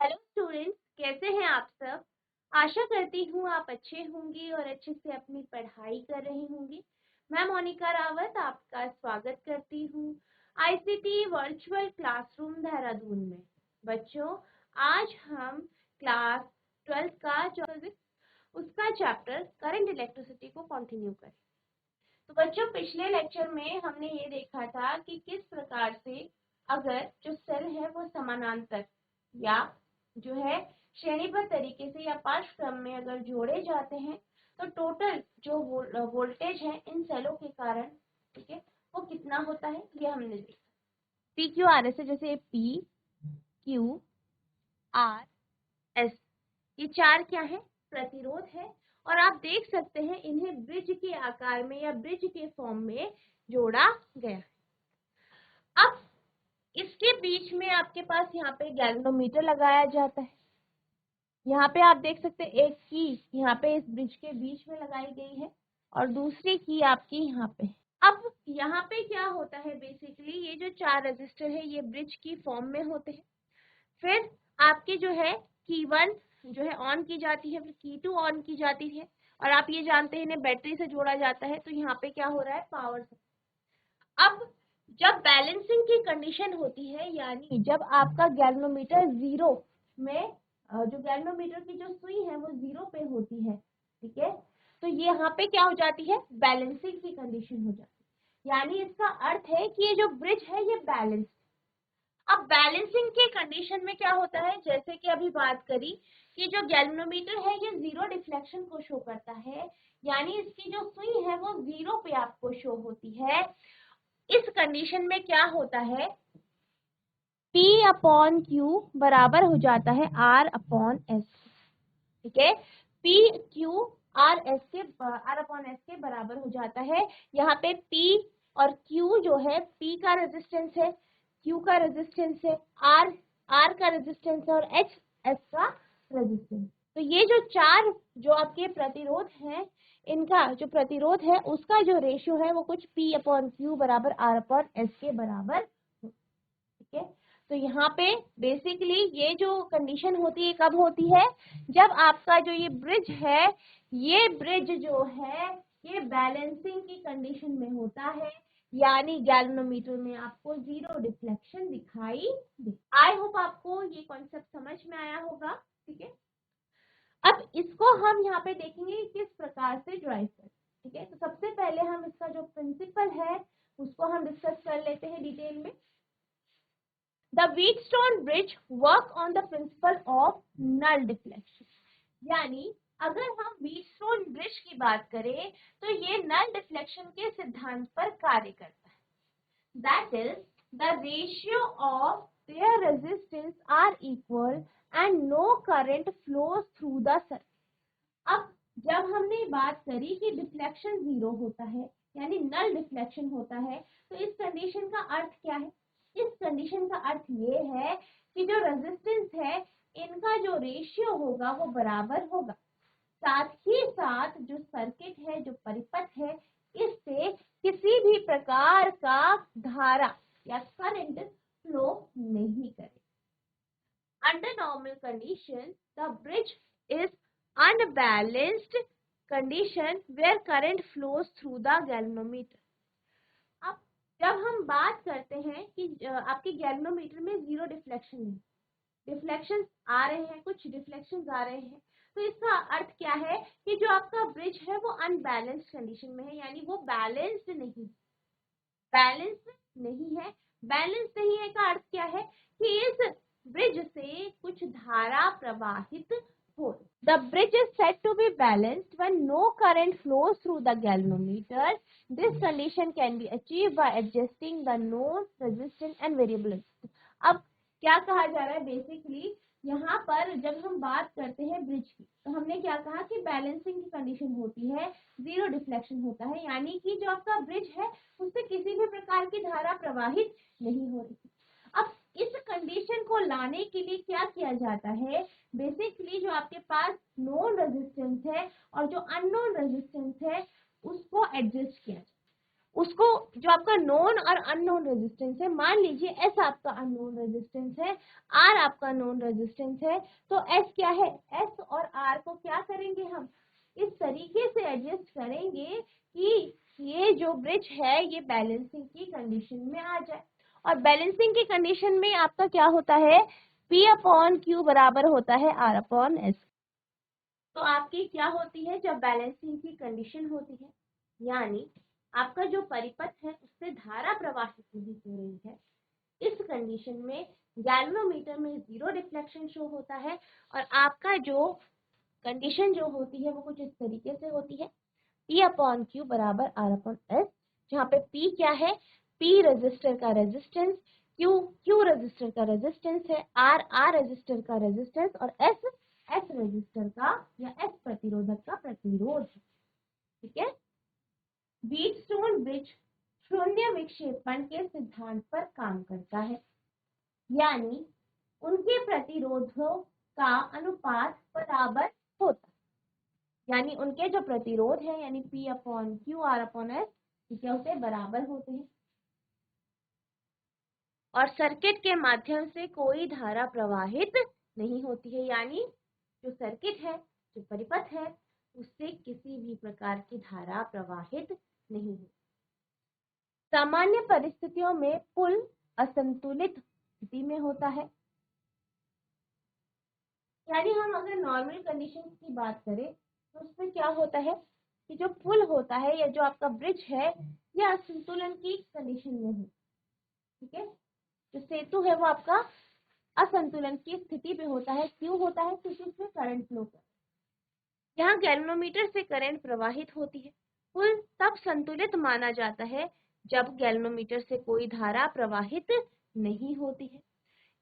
Hello students, कैसे हैं आप सब। आशा करती हूँ आप अच्छे होंगे और अच्छे से अपनी पढ़ाई कर रहे होंगे। मैं मोनिका रावत आपका स्वागत करती हूँ आईसीटी वर्चुअल क्लासरूम देहरादून में। बच्चों, आज हम क्लास 12 का जो उसका चैप्टर करंट इलेक्ट्रिसिटी को कंटिन्यू करें। तो बच्चों, पिछले लेक्चर में हमने ये देखा था कि किस प्रकार से अगर जो सेल है वो समानांतर या जो है श्रेणीबद्ध तरीके से या पार्श्व क्रम में अगर जोड़े जाते हैं तो टोटल जो वोल्टेज है इन सेलों के कारण, ठीक है, वो कितना होता है ये हमने देखा। पी क्यू आर एस, जैसे पी क्यू आर एस, ये चार क्या है, प्रतिरोध है। और आप देख सकते हैं इन्हें ब्रिज के आकार में या ब्रिज के फॉर्म में जोड़ा गया है। अब इसके बीच में आपके पास यहाँ पे गैल्वेनोमीटर लगाया जाता है। यहाँ पे आप देख सकते हैं एक की यहाँ पे इस ब्रिज के बीच में लगाई गई है और दूसरी की आपकी यहाँ पे। अब यहाँ पे क्या होता है, बेसिकली ये जो चार रजिस्टर है ये ब्रिज की फॉर्म में होते हैं। फिर आपकी जो है की 1 जो है ऑन की जाती है, फिर की 2 ऑन की जाती है और आप ये जानते हैं इन्हें बैटरी से जोड़ा जाता है। तो यहाँ पे क्या हो रहा है, पावर से। अब जब बैलेंसिंग की कंडीशन होती है, यानी जब आपका गैल्वेनोमीटर जीरो में जो गैल्वेनोमीटर की जो सुई है वो जीरो पे होती है, ठीक है, तो ये यहाँ पे क्या हो जाती है, बैलेंसिंग की कंडीशन हो जाती है। यानी इसका अर्थ है कि ये जो ब्रिज है ये बैलेंस। अब बैलेंसिंग के कंडीशन में क्या होता है, जैसे कि अभी बात करी कि जो गैल्वेनोमीटर है ये जीरो डिफ्लेक्शन को शो करता है, यानी इसकी जो सुई है वो जीरो पे आपको शो होती है। इस कंडीशन में क्या होता है, P अपॉन Q बराबर हो जाता है R अपॉन S, ठीक है। P Q R upon S के बराबर हो जाता है। यहाँ पे P और Q जो है, P का रेजिस्टेंस है, Q का रेजिस्टेंस है, R का रेजिस्टेंस है और H S का रेजिस्टेंस। तो ये जो चार जो आपके प्रतिरोध हैं, इनका जो प्रतिरोध है उसका जो रेशियो है वो कुछ P अपॉन Q बराबर R अपॉन S के बराबर, ठीक है। तो यहाँ पे बेसिकली ये जो कंडीशन होती है कब होती है, जब आपका जो ये ब्रिज है, ये ब्रिज जो है ये बैलेंसिंग की कंडीशन में होता है, यानी गैल्वेनोमीटर में आपको जीरो डिफ्लेक्शन दिखाई दे। आई होप आपको ये कॉन्सेप्ट समझ में आया होगा, ठीक है। अब इसको हम यहाँ पे देखेंगे किस प्रकार से ड्राइव करें, ठीक है। तो सबसे पहले हम इसका जो प्रिंसिपल है उसको हम डिस्कस कर लेते हैं डिटेल में। The Wheatstone bridge work on the principle of null deflection। यानी अगर हम व्हीटस्टोन ब्रिज की बात करें तो ये नल डिफ्लेक्शन के सिद्धांत पर कार्य करता है। That is, the ratio of their resistance are equal and no current flows through the circuit। अब जब हमने बात करी कि डिफ्लेक्शन जीरो होता है यानी नल डिफ्लेक्शन होता है, तो इस कंडीशन का अर्थ क्या है, इस कंडीशन का अर्थ ये है कि जो रेजिस्टेंस है इनका जो रेशियो होगा वो बराबर होगा, साथ ही साथ जो सर्किट है, जो परिपथ है, इससे किसी भी प्रकार का धारा या करंट फ्लो नहीं करे। Under normal condition the bridge is unbalanced condition where current flows through the galvanometer। अब जब हम बात करते हैं कि आपके गैल्वेनोमीटर में जीरो डिफ्लेक्शन है, डिफ्लेक्शन आ रहे हैं, कुछ डिफ्लेक्शन आ रहे हैं, तो इसका अर्थ क्या है कि जो आपका ब्रिज है वो अनबैलेंस्ड कंडीशन में है, यानी वो बैलेंस्ड नहीं, बैलेंस नहीं है। बैलेंस नहीं है का अर्थ क्या है कि इस ब्रिज से कुछ धारा प्रवाहित हो। The bridge is said to be balanced when no current flows through the galvanometer। This condition can be achieved by adjusting the known resistance and variable। अब क्या कहा जा रहा है, बेसिकली यहाँ पर जब हम बात करते हैं ब्रिज की तो हमने क्या कहा कि बैलेंसिंग की कंडीशन होती है, जीरो डिफ्लेक्शन होता है, यानी कि जो आपका ब्रिज है उससे किसी भी प्रकार की धारा प्रवाहित नहीं हो रही। अब इस कंडीशन को लाने के लिए क्या किया जाता है, बेसिकली जो आपके पास नोन रेजिस्टेंस है और जो अननोन रेजिस्टेंस है उसको एडजस्ट किया जाए। उसको जो आपका नोन और अननोन रेजिस्टेंस है, मान लीजिए एस आपका अननोन रेजिस्टेंस है, आर आपका नोन रेजिस्टेंस है, तो एस क्या है, एस और आर को क्या करेंगे, हम इस तरीके से एडजस्ट करेंगे कि ये जो ब्रिज है ये बैलेंसिंग की कंडीशन में आ जाए। और बैलेंसिंग की कंडीशन में आपका क्या होता है, P अपॉन क्यू बराबर होता है R अपॉन एस। तो आपकी क्या होती है, जब बैलेंसिंग की कंडीशन होती है, यानी आपका जो परिपथ है उससे धारा प्रवाहित नहीं हो रही है, इस कंडीशन में गैल्वेनोमीटर में जीरो डिफ्लेक्शन शो होता है। और आपका जो कंडीशन जो होती है वो कुछ इस तरीके से होती है, P अपॉन क्यू बराबर R अपॉन एस, जहाँ पे P क्या है, P रेजिस्टर का रेजिस्टेंस, Q रेजिस्टर का रेजिस्टेंस है, R रेजिस्टर का रेजिस्टेंस और S रेजिस्टर का या S प्रतिरोधक का प्रतिरोध है। ठीक है। व्हीटस्टोन ब्रिज शून्य विक्षेपण के सिद्धांत पर काम करता है, यानी उनके प्रतिरोधों का अनुपात बराबर होता है, यानी उनके जो प्रतिरोध है यानी P upon Q R upon S क्या होते हैं, बराबर होते हैं। और सर्किट के माध्यम से कोई धारा प्रवाहित नहीं होती है, यानी जो सर्किट है, जो परिपथ है, उससे किसी भी प्रकार की धारा प्रवाहित नहीं होती। सामान्य परिस्थितियों में पुल असंतुलित स्थिति में होता है, यानी हम अगर नॉर्मल कंडीशन की बात करें तो उसमें क्या होता है कि जो पुल होता है या जो आपका ब्रिज है यह असंतुलन की कंडीशन में है। ठीक है, जो सेतु है वो आपका असंतुलन की स्थिति में होता है। क्यों होता है, क्योंकि उसमें करंट फ्लो कर, यहाँ गैल्वेनोमीटर से करंट प्रवाहित होती है। पुल तब संतुलित माना जाता है जब गैल्वेनोमीटर से कोई धारा प्रवाहित नहीं होती है।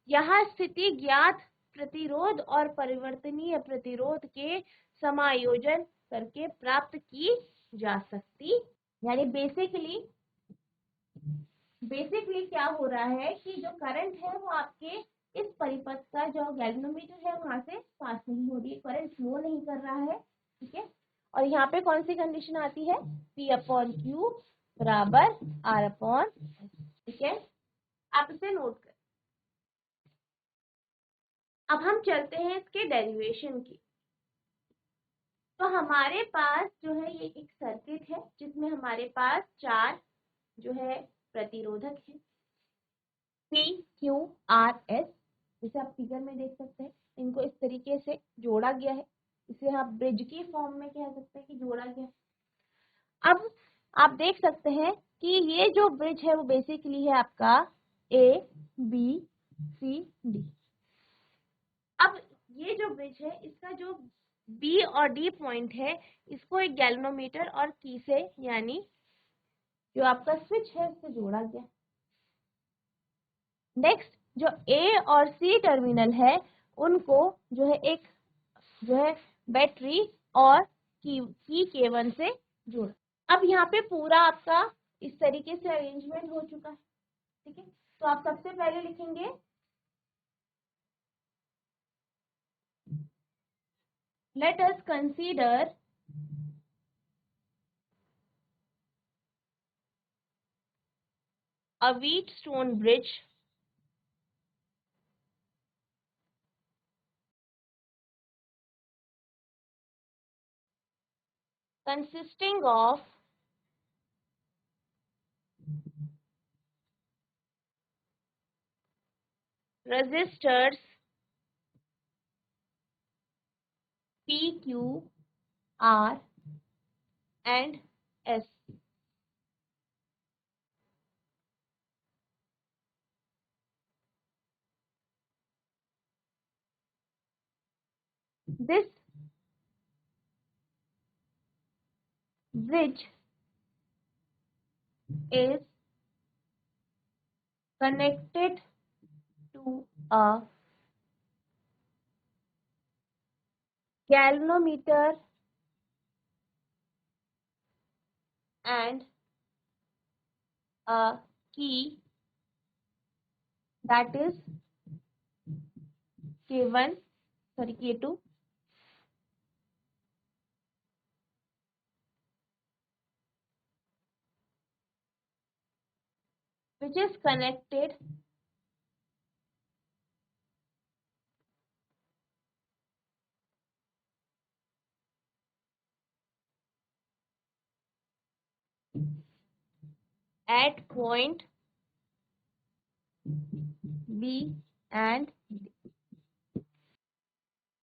यहाँ स्थिति ज्ञात प्रतिरोध और परिवर्तनीय प्रतिरोध के समायोजन करके प्राप्त की जा सकती, यानी बेसिकली क्या हो रहा है कि जो करंट है वो आपके इस परिपथ का जो गैल्वेनोमीटर है वहां से पास नहीं हो रही है, करंट फ्लो नहीं कर रहा है। ठीक है, और यहाँ पे कौन सी कंडीशन आती है, P अपॉन क्यू बराबर R अपॉन एस। ठीक है, आप इसे नोट करें। अब हम चलते हैं इसके डेरिवेशन की। तो हमारे पास जो है ये एक सर्किट है जिसमें हमारे पास 4 जो है प्रतिरोधक है, P Q R S, जैसे आप फिगर में देख सकते हैं। इनको इस तरीके से जोड़ा गया है, इसे आप ब्रिज की फॉर्म में कह सकते हैं कि जोड़ा गया है। अब आप देख सकते हैं कि ये जो ब्रिज है वो बेसिकली है आपका A B C D। अब ये जो ब्रिज है इसका जो B और D पॉइंट है इसको एक गैल्वेनोमीटर और की से यानी जो आपका स्विच है उससे जोड़ा गया। नेक्स्ट जो A और C टर्मिनल है उनको जो है एक जो है बैटरी और की केबल से जोड़ा। अब यहाँ पे पूरा आपका इस तरीके से अरेंजमेंट हो चुका है। ठीक है, तो आप सबसे पहले लिखेंगे let us consider a Wheatstone bridge consisting of resistors P, Q, R and S. This bridge is connected to a galvanometer and a key, that is K1, sorry K2. which is connected at point B and D.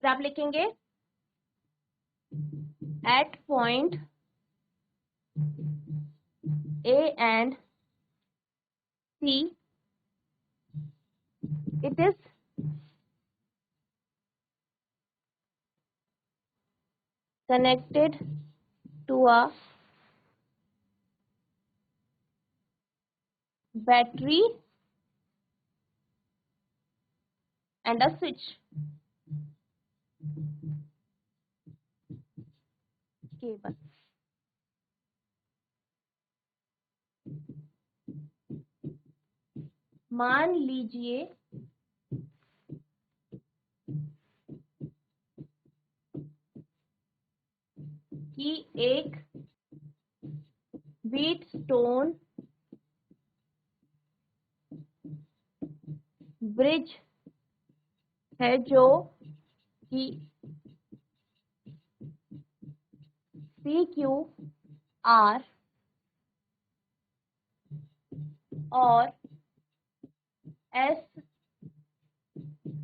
फिर आप लिखेंगे at point A and C, it is connected to a battery and a switch. Cable मान लीजिए कि एक Wheatstone bridge है जो कि PQR और S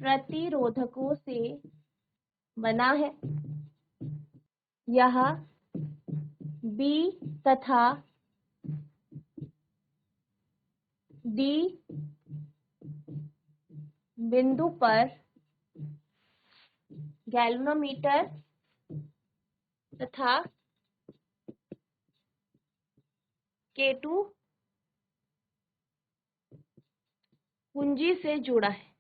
प्रतिरोधकों से बना है। यह B तथा D बिंदु पर गैल्वेनोमीटर तथा K2 कुंजी से जुड़ा है।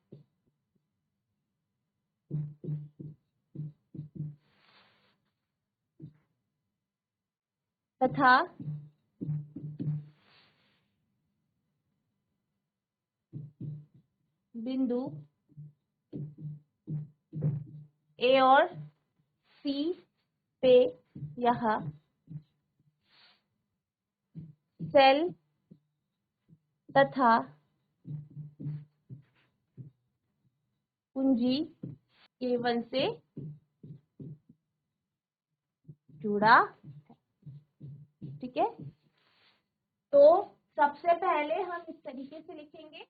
तथा बिंदु A और C पे यह सेल तथा कुंजी K1 से जुड़ा है। ठीक है, तो सबसे पहले हम इस तरीके से लिखेंगे।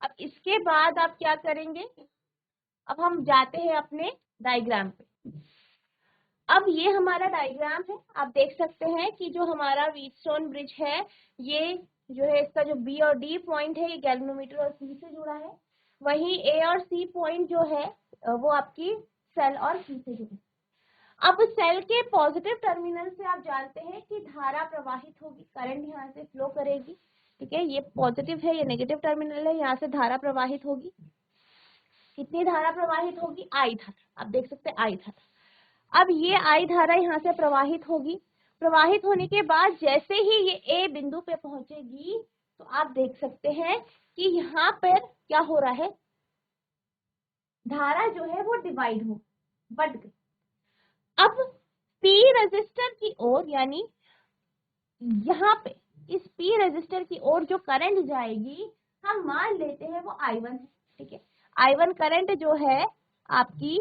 अब इसके बाद आप क्या करेंगे, अब हम जाते हैं अपने डायग्राम पे। अब ये हमारा डायग्राम है, आप देख सकते हैं कि जो हमारा व्हीटस्टोन ब्रिज है, ये जो है इसका जो B और D पॉइंट है ये गैल्वेनोमीटर और C से जुड़ा है। वहीं A और C पॉइंट जो है वो आपकी सेल और C से जुड़ा है। अब सेल के पॉजिटिव टर्मिनल से आप जानते हैं कि धारा प्रवाहित होगी, करंट यहाँ से फ्लो करेगी। ठीक है, ये पॉजिटिव है, ये नेगेटिव टर्मिनल है, यहाँ से धारा प्रवाहित होगी। कितनी धारा प्रवाहित होगी? I धारा। आप देख सकते हैं I धारा। अब ये I धारा यहाँ से प्रवाहित होगी। प्रवाहित होने के बाद जैसे ही ये A बिंदु पे पहुंचेगी तो आप देख सकते हैं कि यहाँ पर क्या हो रहा है, धारा जो है वो डिवाइड हो, बढ़ गई। अब P रेजिस्टर की ओर, यानी यहाँ पे इस P रेजिस्टर की ओर जो करंट जाएगी हम मान लेते हैं वो I1 है। ठीक है, I1 करंट जो है आपकी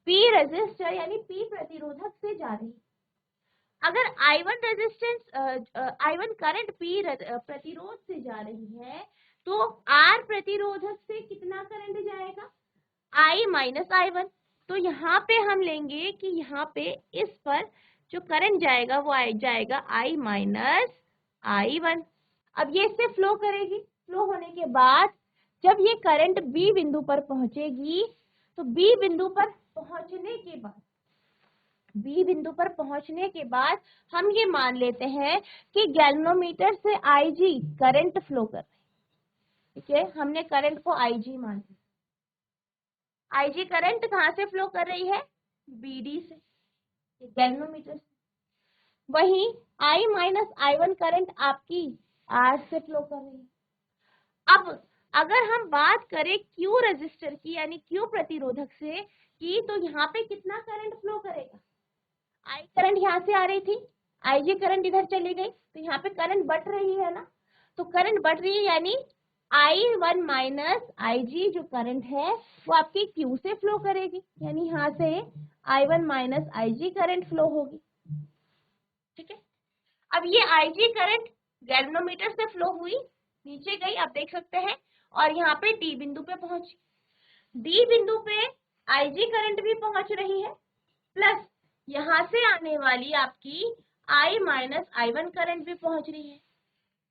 P रेजिस्टर यानी P प्रतिरोधक से जा रही है। अगर I1 resistance I1 current P प्रतिरोध से जा रही है तो R प्रतिरोधक से कितना करंट जाएगा? I minus I1। तो यहाँ पे हम लेंगे कि यहाँ पे इस पर जो करंट जाएगा वो जाएगा I माइनस I1। अब ये इससे फ्लो करेगी। फ्लो होने के बाद जब ये करंट B बिंदु पर पहुंचेगी तो B बिंदु पर पहुंचने के बाद हम ये मान लेते हैं कि गैल्वेनोमीटर से IG करंट फ्लो कर रही है। ठीक है, हमने करंट को IG मान लिया। IG करंट कहाँ से फ्लो कर रही है? BD से, गैल्वेनोमीटर से। वहीं I माइनस I1 करंट आपकी R से फ्लो कर रही है। अब अगर हम बात करें Q रेजिस्टर की, यानी Q प्रतिरोधक से की, तो यहाँ पे कितना करंट फ्लो करेगा? I करंट यहाँ से आ रही थी, IG करंट इधर चली गई तो यहाँ पे करंट बढ़ रही है ना। तो करंट बढ़ रही है, यानी I1 माइनस IG जो करंट है वो आपके Q से फ्लो करेगी, यानी यहाँ से I1 minus IG current flow होगी। ठीक है, अब ये IG करंट गैल्वेनोमीटर से फ्लो हुई, नीचे गई आप देख सकते हैं, और यहाँ पे D बिंदु पे पहुंची। D बिंदु पे IG करंट भी पहुंच रही है, प्लस यहाँ से आने वाली आपकी I माइनस I1 करंट भी पहुंच रही है।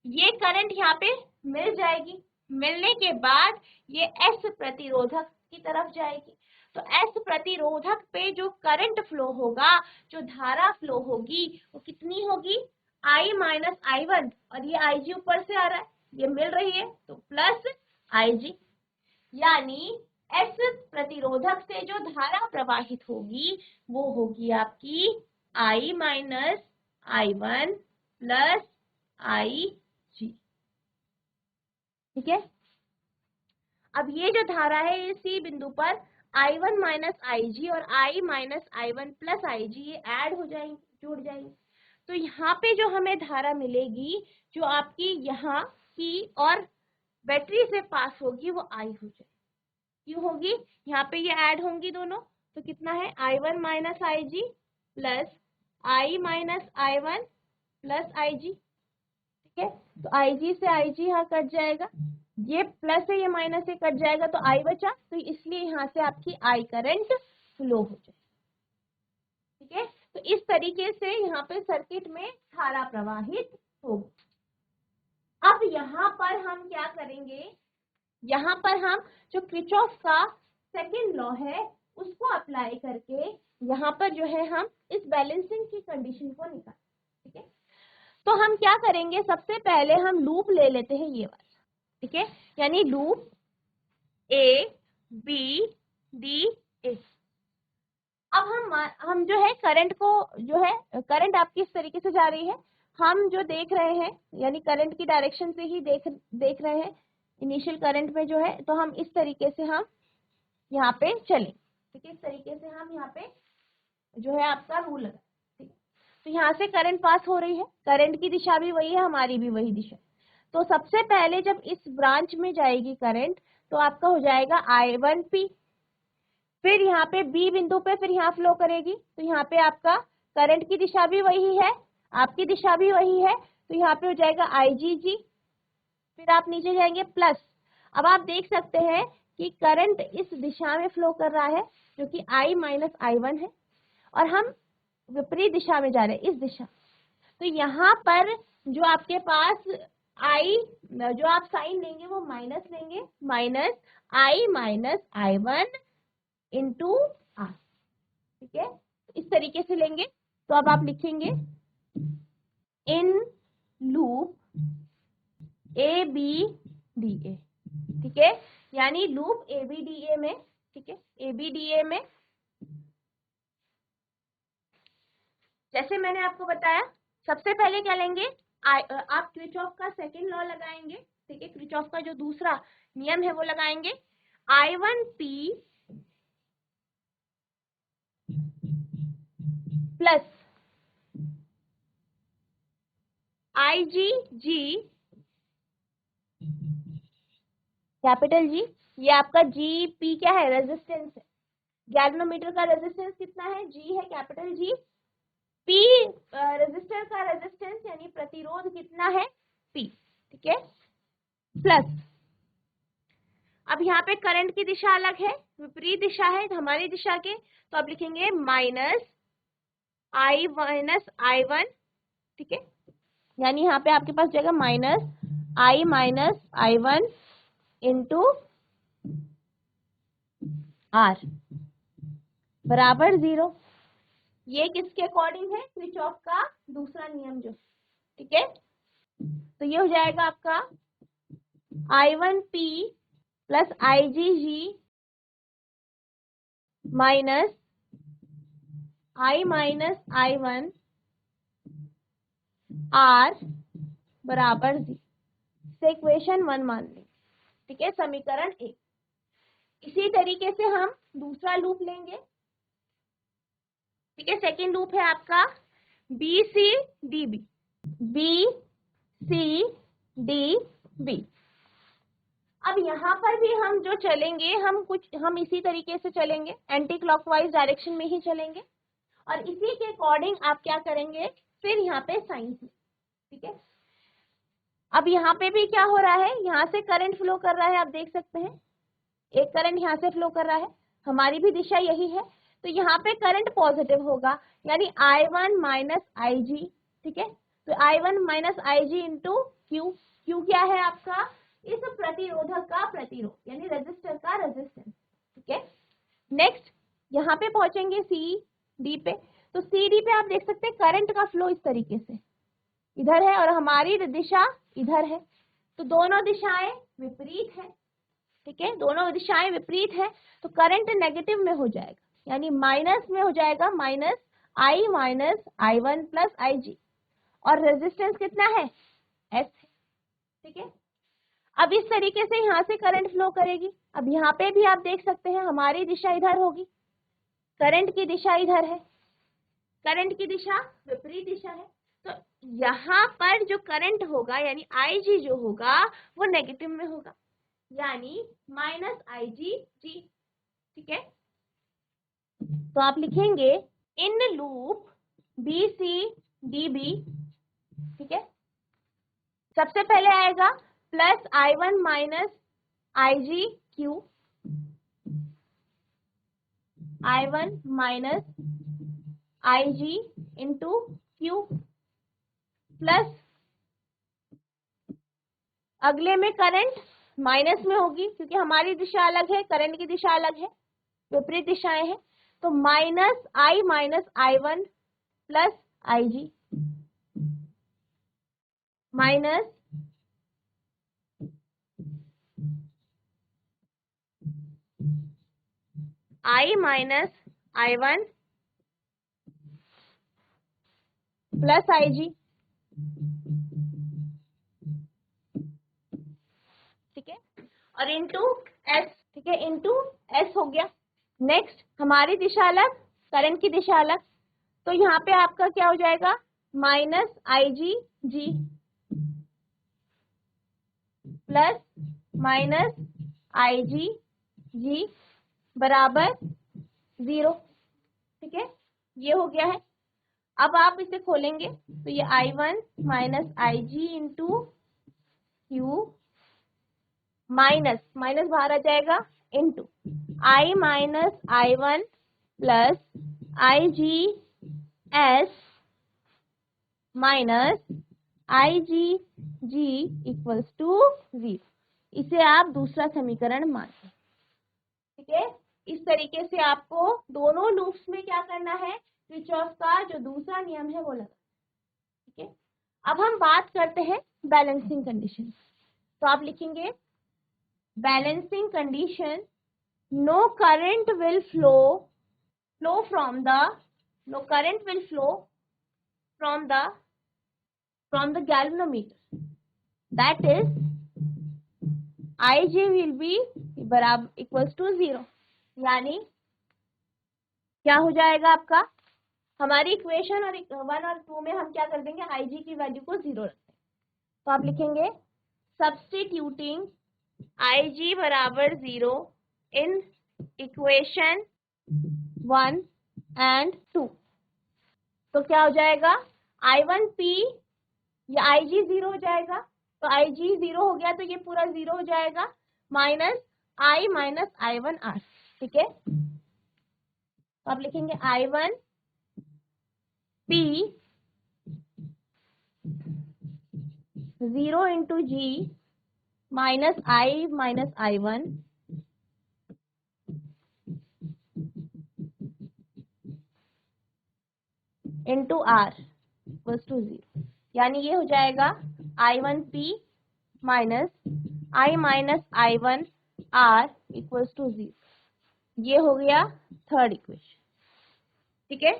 ये करंट यहाँ पे मिल जाएगी, मिलने के बाद ये S प्रतिरोधक की तरफ जाएगी। तो S प्रतिरोधक पे जो करंट फ्लो होगा, जो धारा फ्लो होगी, वो कितनी होगी? I माइनस I1, और ये IG ऊपर से आ रहा है, ये मिल रही है, तो प्लस IG, यानी S प्रतिरोधक से जो धारा प्रवाहित होगी वो होगी आपकी I minus I1 plus IG। ठीक है, अब ये जो धारा है ये C बिंदु पर I1 माइनस IG और I minus I1 plus IG ये ऐड हो जाएंगे, जुड़ जाएंगे। तो यहाँ पे जो हमें धारा मिलेगी, जो आपकी यहाँ की और बैटरी से पास होगी, वो I हो जाएगी। क्यों होगी? यहाँ पे ये ऐड होंगी दोनों, तो कितना है? I1 minus IG plus I minus I1 plus IG। ठीक है, तो IG से IG यहाँ कट जाएगा, ये प्लस है ये माइनस से कट जाएगा, तो I बचा, तो इसलिए यहाँ से आपकी I करंट फ्लो हो जाए। ठीक है, तो इस तरीके से यहाँ पे सर्किट में धारा प्रवाहित होगी। अब यहाँ पर हम क्या करेंगे? यहाँ पर हम जो किरचॉफ का सेकंड लॉ है उसको अप्लाई करके यहाँ पर जो है हम इस बैलेंसिंग की कंडीशन को निकाल। ठीक है, तो हम क्या करेंगे? सबसे पहले हम लूप ले लेते हैं ये वाला। ठीक है, यानी loop A B D A। अब हम जो है करंट को, जो है करंट आपकी इस तरीके से जा रही है, हम जो देख रहे हैं यानी करंट की डायरेक्शन से ही देख रहे हैं इनिशियल करंट में जो है, तो हम इस तरीके से हम यहाँ पे चलें। ठीक है, इस तरीके से हम यहाँ पे जो है आपका रूल लगा। ठीक है, तो यहाँ से करंट पास हो रही है, करंट की दिशा भी वही है, हमारी भी वही दिशा। तो सबसे पहले जब इस ब्रांच में जाएगी करंट, तो आपका हो जाएगा I1P, फिर यहाँ पे B बिंदु पे फिर यहाँ फ्लो करेगी, तो यहाँ पे आपका करंट की दिशा भी वही है, आपकी दिशा भी वही है, तो यहाँ पे हो जाएगा IGG, फिर आप नीचे जाएंगे प्लस। अब आप देख सकते हैं कि करंट इस दिशा में फ्लो कर रहा है जो कि I माइनस I1 है, और हम विपरीत दिशा में जा रहे हैं, इस दिशा। तो यहाँ पर जो आपके पास जो आप साइन लेंगे वो माइनस लेंगे, minus I minus I1 into R। ठीक है, इस तरीके से लेंगे। तो अब आप लिखेंगे इन लूप ABDA। ठीक है, यानी लूप ABDA में, ठीक है, ABDA में जैसे मैंने आपको बताया, सबसे पहले क्या लेंगे? आप किरचॉफ का सेकंड लॉ लगाएंगे। ठीक है, किरचॉफ का जो दूसरा नियम है वो लगाएंगे। I1P plus IGG capital G, ये आपका GP क्या है? रेजिस्टेंस है। गैल्वेनोमीटर का रेजिस्टेंस कितना है? G है, कैपिटल G। P रेजिस्टर का रेजिस्टेंस यानी प्रतिरोध कितना है? P। ठीक है, प्लस अब यहाँ पे करंट की दिशा अलग है, विपरीत दिशा है हमारी दिशा के, तो अब लिखेंगे माइनस I माइनस I1। ठीक है, यानी यहाँ पे आपके पास जाएगा minus I minus I1 into R बराबर 0। ये किसके अकॉर्डिंग है? किरचॉफ का दूसरा नियम जो। ठीक है, तो ये हो जाएगा आपका I1P plus IGG minus I minus I1 R बराबर 0 से इक्वेशन 1 मान लेंगे। ठीक है, समीकरण 1। इसी तरीके से हम दूसरा लूप लेंगे। ठीक है, सेकेंड लूप है आपका BCDB। BCDB D B. अब यहाँ पर भी हम जो चलेंगे, हम इसी तरीके से चलेंगे, एंटी क्लॉकवाइज डायरेक्शन में ही चलेंगे और इसी के अकॉर्डिंग आप क्या करेंगे फिर यहाँ पे साइंस में, ठीक है। अब यहाँ पे भी क्या हो रहा है, यहाँ से करंट फ्लो कर रहा है, आप देख सकते हैं एक करंट यहाँ से फ्लो कर रहा है, हमारी भी दिशा यही है, तो यहाँ पे करंट पॉजिटिव होगा, यानी I1 माइनस IG, ठीक है। तो I1 minus IG into Q, Q क्या है आपका इस प्रतिरोधक का प्रतिरोध, यानी रेजिस्टर का रेजिस्टेंस, ठीक है। नेक्स्ट यहाँ पे पहुंचेंगे CD पे, तो CD पे आप देख सकते हैं करंट का फ्लो इस तरीके से इधर है और हमारी दिशा इधर है, तो दोनों दिशाएं विपरीत है, ठीक है, दोनों दिशाएं विपरीत है, तो करंट नेगेटिव में हो जाएगा, यानी माइनस में हो जाएगा, minus I minus I1 plus IG, और रेजिस्टेंस कितना है S है, ठीक है। अब इस तरीके से यहाँ से करंट फ्लो करेगी। अब यहाँ पे भी आप देख सकते हैं हमारी दिशा इधर होगी, करंट की दिशा इधर है, करंट की दिशा विपरीत दिशा है, तो यहाँ पर जो करंट होगा यानी IG जो होगा वो नेगेटिव में होगा, यानी माइनस IGG, ठीक है। तो आप लिखेंगे इन लूप BCDB, ठीक है। सबसे पहले आएगा plus I1 minus IGQ, I1 minus IG into Q, plus अगले में करंट माइनस में होगी क्योंकि हमारी दिशा अलग है, करंट की दिशा अलग है, विपरीत दिशाएं हैं, तो minus I minus I1 plus IG, minus I minus I1 plus IG, ठीक है, और इंटू S, ठीक है, इंटू S हो गया। नेक्स्ट हमारी दिशा अलग, करंट की दिशा अलग, तो यहाँ पे आपका क्या हो जाएगा minus IGG plus minus IGG बराबर 0, ठीक है, ये हो गया है। अब आप इसे खोलेंगे तो ये I1 minus IG into Q, minus minus बाहर आ जाएगा, into I minus I1 plus IGS minus IGG equals to 0। इसे आप दूसरा समीकरण मानिए, ठीक है। इस तरीके से आपको दोनों लूप्स में क्या करना है, किरचॉफ का जो दूसरा नियम है वो लगा, ठीक है। अब हम बात करते हैं बैलेंसिंग कंडीशन, तो आप लिखेंगे balancing condition, no current will flow from the galvanometer, that is IG will be बराबर इक्वल्स टू 0, यानी क्या हो जाएगा आपका, हमारी इक्वेशन और 1 और 2 में हम क्या कर देंगे IG की वैल्यू को 0 रखते हैं, तो आप लिखेंगे सब्स्टिट्यूटिंग IG बराबर 0 इन इक्वेशन 1 एंड 2, तो क्या हो जाएगा I1P, ये IG 0 हो जाएगा, तो IG 0 हो गया तो ये पूरा 0 हो जाएगा, माइनस I माइनस I1R, ठीक है। तो आप लिखेंगे I1P 0 into G minus I minus I1 into R equals to 0, यानी ये हो जाएगा I1P minus I minus I1 R equals to 0, ये हो गया थर्ड इक्वेशन, ठीक है।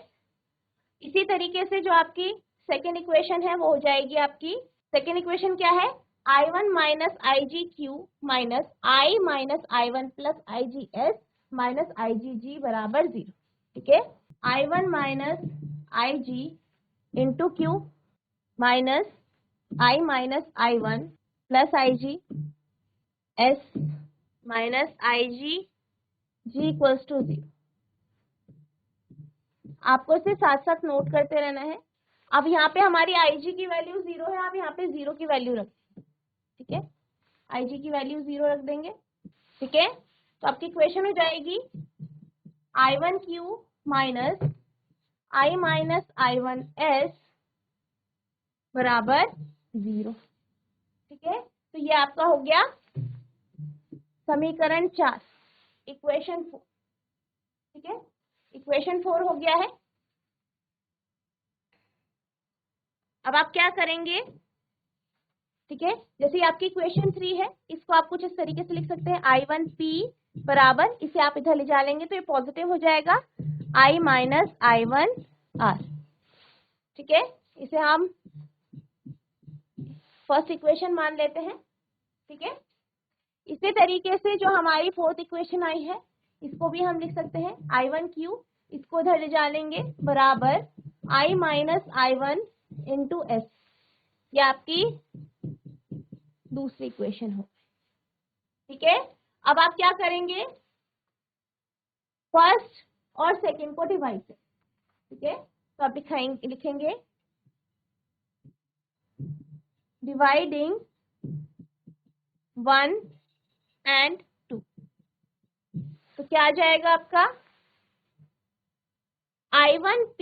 इसी तरीके से जो आपकी सेकेंड इक्वेशन है वो हो जाएगी, आपकी सेकेंड इक्वेशन क्या है, I1 minus IGQ minus I minus I1 plus IGS minus IGG बराबर 0, ठीक है। I1 minus IG into Q minus I minus I1 plus I G S minus I G G equals to 0। आपको इसे साथ साथ note करते रहना है। अब यहाँ पे हमारी आई जी की वैल्यू 0 है, आप यहाँ पे 0 की वैल्यू रखें, ठीक है। आई जी की वैल्यू 0 रख देंगे, ठीक है। तो आपकी इक्वेशन हो जाएगी I1Q minus I one S बराबर 0, ठीक है। तो ये आपका हो गया समीकरण 4, इक्वेशन 4, ठीक है। इक्वेशन 4 हो गया है। अब आप क्या करेंगे, ठीक है। जैसे आपकी इक्वेशन 3 है, इसको आप कुछ इस तरीके से लिख सकते हैं I1P बराबर, इसे आप इधर ले जा लेंगे तो ये पॉजिटिव हो जाएगा I माइनस I1R, ठीक है। इसे हम फर्स्ट इक्वेशन मान लेते हैं, ठीक है। इसी तरीके से जो हमारी फोर्थ इक्वेशन आई है, इसको भी हम लिख सकते हैं I1Q, इसको इधर ले जा लेंगे बराबर I minus I1 into S, ये आपकी दूसरी इक्वेशन हो, ठीक है। अब आप क्या करेंगे, फर्स्ट और सेकंड को डिवाइड करें, ठीक है। तो आप लिखेंगे डिवाइडिंग 1 एंड 2, तो क्या आ जाएगा आपका I1P,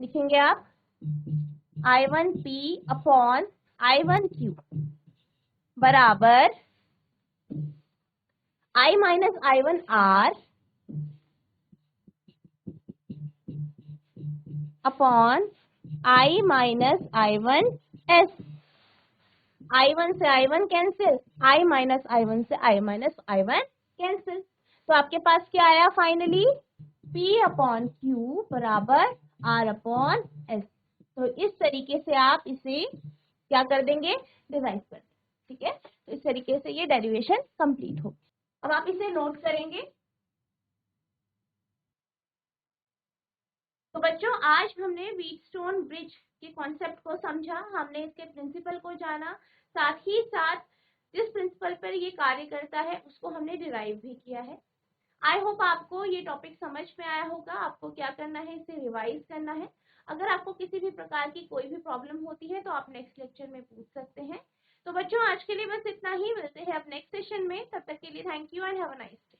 लिखेंगे आप I1P अपॉन I1Q बराबर I minus I1R upon I minus I1S। I1 से I1 cancel, I minus I1 से I माइनस I1 कैंसिल, तो आपके पास क्या आया फाइनली P अपॉन Q बराबर R अपॉन S। तो इस तरीके से आप इसे क्या कर देंगे, डिराइव कर देंगे, ठीक है। तो इस तरीके से ये डेरिवेशन कंप्लीट होगी। अब आप इसे नोट करेंगे। तो बच्चों, आज हमने व्हीटस्टोन ब्रिज के कॉन्सेप्ट को समझा, हमने इसके प्रिंसिपल को जाना, साथ ही साथ जिस प्रिंसिपल पर ये कार्य करता है उसको हमने डिराइव भी किया है। आई होप आपको ये टॉपिक समझ में आया होगा। आपको क्या करना है, इसे रिवाइज करना है। अगर आपको किसी भी प्रकार की कोई भी प्रॉब्लम होती है तो आप नेक्स्ट लेक्चर में पूछ सकते हैं। तो बच्चों, आज के लिए बस इतना ही, मिलते हैं अब नेक्स्ट सेशन में। तब तक के लिए thank you and have a nice day.